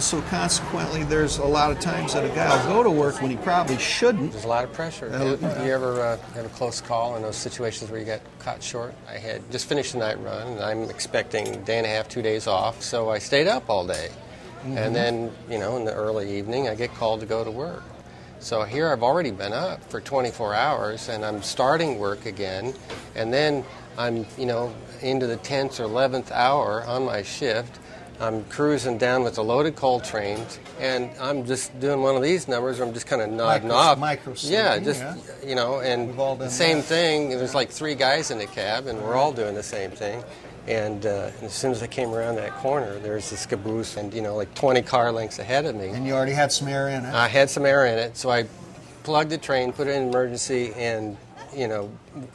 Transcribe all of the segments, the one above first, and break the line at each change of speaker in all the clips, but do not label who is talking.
And so consequently, there's a lot of times that a guy will go to work when he probably shouldn't.
There's a lot of pressure. You ever have a close call in those situations where you got caught short? I had just finished the night run, and I'm expecting a day and a half, 2 days off, so I stayed up all day. And then, in the early evening, I get called to go to work. So here I've already been up for 24 hours, and I'm starting work again, and then I'm, into the 10th or 11th hour on my shift. I'm cruising down with the loaded coal trains, and I'm just doing one of these numbers where I'm just kind of nodding off. Yeah, and the same thing. There's like 3 guys in the cab, and we're all doing the same thing. And as soon as I came around that corner, there's this caboose, and like 20 car lengths ahead of me.
And you already had some air in it.
I had some air in it, so I plugged the train, put it in emergency, and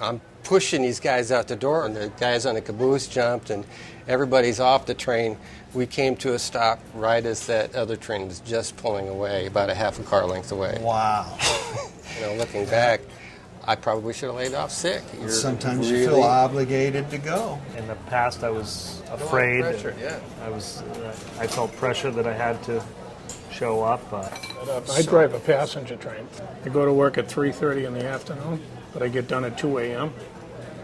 I'm pushing these guys out the door, and the guys on the caboose jumped, and everybody's off the train. We came to a stop right as that other train was just pulling away, about a half a car length away.
Wow.
Looking back, I probably should have laid off sick.
Sometimes you feel obligated to go.
In the past, I was afraid.
Pressure, yeah.
I felt pressure that I had to show up.
I drive a passenger train. I go to work at 3:30 in the afternoon, but I get done at 2 a.m.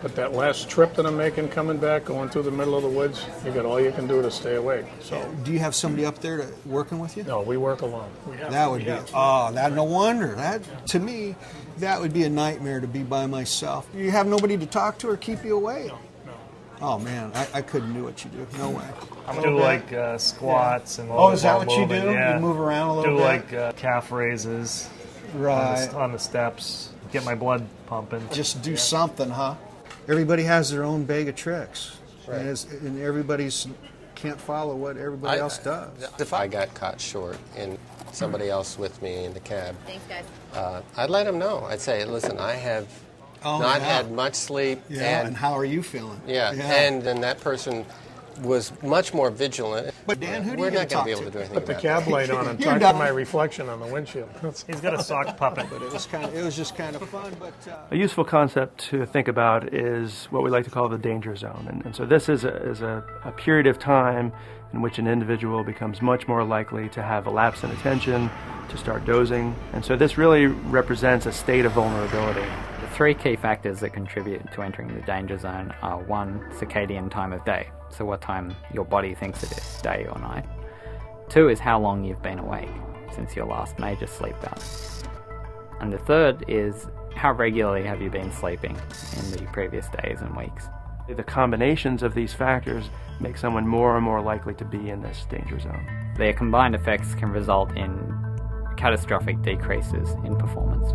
But that last trip that I'm making coming back, going through the middle of the woods, you got all you can do to stay awake. So,
do you have somebody up there working with you?
No, we work alone.
No wonder. To me, that would be a nightmare to be by myself. You have nobody to talk to or keep you awake.
No.
Oh man, I couldn't do what you do. No way.
I do like squats and.
Oh, is that what you do?
Yeah.
You move around a little bit.
Do like calf raises.
Right.
On the steps. Get my blood pumping.
Just do something, huh? Everybody has their own bag of tricks,
right.
and everybody's can't follow what everybody else does.
If I got caught short and somebody else with me in the cab,
thanks, guys.
I'd let them know. I'd say, listen, I have not had much sleep.
Yeah, and how are you feeling?
Yeah, and then that person was much more vigilant.
But Dan, who do
we're
you
not going to be able to do anything
Put the
about
cab light on and talk to my reflection on the windshield.
He's got a sock puppet.
But it was just kind of fun. But
a useful concept to think about is what we like to call the danger zone. And so this is a period of time in which an individual becomes much more likely to have a lapse in attention, to start dozing. And so this really represents a state of vulnerability.
The 3 key factors that contribute to entering the danger zone are 1, circadian time of day, so what time your body thinks it is, day or night. 2 is how long you've been awake since your last major sleep bout. And the 3rd is how regularly have you been sleeping in the previous days and weeks.
The combinations of these factors make someone more and more likely to be in this danger zone.
Their combined effects can result in catastrophic decreases in performance.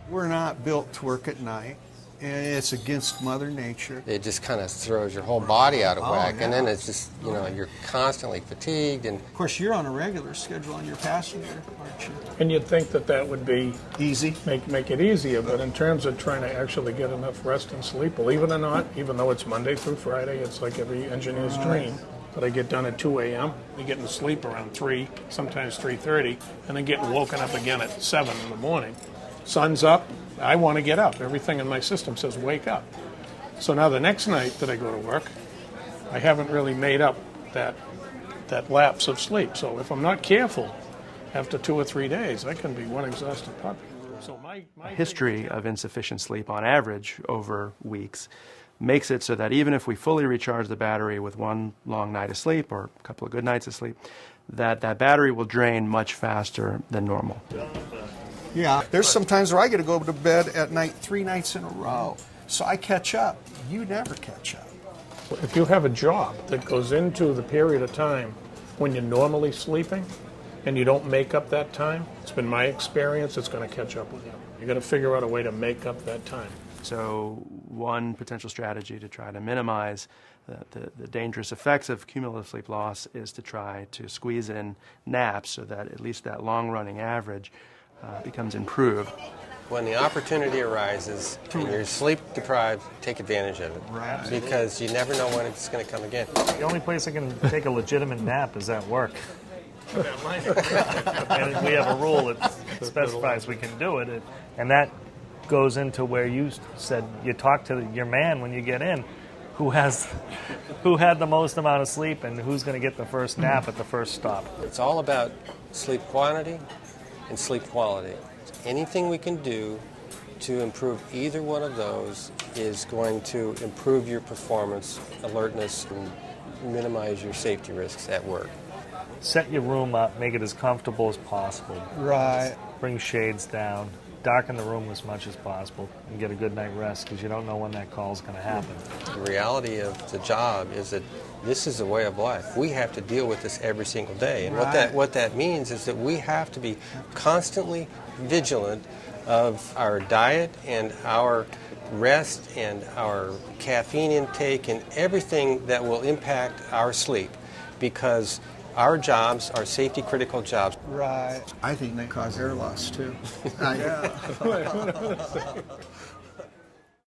We're not built to work at night, and it's against Mother Nature.
It just kind of throws your whole body out of whack, and then it's just, you're constantly fatigued. And
of course, you're on a regular schedule on your passenger, aren't you?
And you'd think that would be
easy,
make it easier, but in terms of trying to actually get enough rest and sleep, believe it or not, even though it's Monday through Friday, it's like every engineer's dream. But I get done at 2 a.m., I get to sleep around 3, sometimes 3:30, and then getting woken up again at 7 in the morning. Sun's up, I want to get up. Everything in my system says wake up. So now the next night that I go to work, I haven't really made up that lapse of sleep. So if I'm not careful, after 2 or 3 days, I can be one exhausted puppy. So my
history of insufficient sleep on average over weeks makes it so that even if we fully recharge the battery with one long night of sleep or a couple of good nights of sleep, that battery will drain much faster than normal.
Yeah, there's some times where I get to go to bed at night 3 nights in a row. So I catch up. You never catch up.
If you have a job that goes into the period of time when you're normally sleeping and you don't make up that time, it's been my experience, it's going to catch up with you. You got to figure out a way to make up that time.
So one potential strategy to try to minimize the dangerous effects of cumulative sleep loss is to try to squeeze in naps so that at least that long-running average becomes improved.
When the opportunity arises and you're sleep deprived, take advantage of it.
Right.
Because you never know when it's going to come again.
The only place I can take a legitimate nap is at work. And we have a rule that specifies we can do it, and that goes into where you said you talk to your man when you get in. who had the most amount of sleep and who's going to get the first nap at the first stop.
It's all about sleep quantity and sleep quality. Anything we can do to improve either one of those is going to improve your performance, alertness, and minimize your safety risks at work.
Set your room up, make it as comfortable as possible.
Right.
Bring shades down, darken the room as much as possible, and get a good night rest because you don't know when that call is going to happen.
The reality of the job is that this is a way of life. We have to deal with this every single day. And what that means is that we have to be constantly vigilant of our diet and our rest and our caffeine intake and everything that will impact our sleep, because our jobs are safety critical jobs.
Right. I think they cause air loss too. Yeah.